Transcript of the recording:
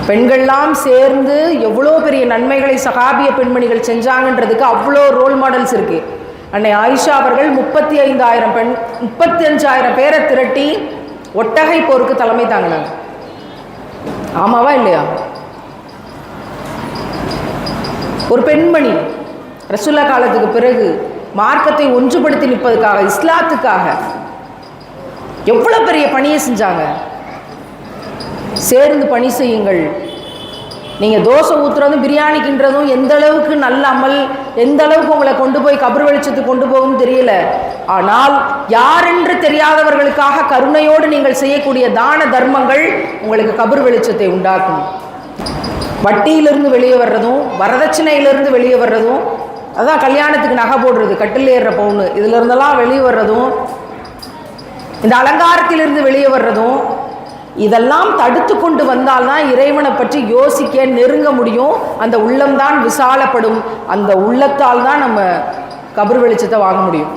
பெண்கள்லாம் சேர்ந்து எவ்வளோ பெரிய நன்மைகளை சஹாபிய பெண்மணிகள் செஞ்சாங்கன்றதுக்கு அவ்வளோ ரோல் மாடல்ஸ் இருக்குது. அன்னை ஆயிஷா அவர்கள் 35,000 பேரை திரட்டி ஒட்டகை போருக்கு தலைமை தாங்கினாங்க. ஆமாவா இல்லையா? ஒரு பெண்மணி ரசூலுல்லாஹ் காலத்துக்கு பிறகு மார்க்கத்தை ஒன்றுபடுத்தி நிற்பதுக்காக, இஸ்லாத்துக்காக எவ்வளோ பெரிய பணியை செஞ்சாங்க. சேர்ந்து பணி செய்யுங்கள். நீங்கள் தோசை ஊற்றுறதும் பிரியாணி கிண்டுறதும் எந்த அளவுக்கு நல்ல அமல், எந்த அளவுக்கு உங்களை கொண்டு போய் கபர் வெளிச்சத்துக்கு கொண்டு போகும் தெரியல. ஆனால் யாரென்று தெரியாதவர்களுக்காக கருணையோடு நீங்கள் செய்யக்கூடிய தான தர்மங்கள் உங்களுக்கு கபர் வெளிச்சத்தை உண்டாக்கும். வட்டியிலிருந்து வெளியே வர்றதும், வரதட்சணையிலிருந்து வெளியே வர்றதும், அதான் கல்யாணத்துக்கு நகை போடுறது, கட்டில் ஏறுற பவுனு, இதுல இருந்தெல்லாம் வெளியே வர்றதும், இந்த அலங்காரத்திலிருந்து வெளியே வர்றதும், இதெல்லாம் தடுத்து கொண்டு வந்தால்தான் இறைவனை பற்றி யோசிக்க, நெருங்க முடியும். அந்த உள்ளம்தான் விசாலப்படும். அந்த உள்ளத்தால் தான் நம்ம கபர் வெளிச்சத்தை வாங்க முடியும்.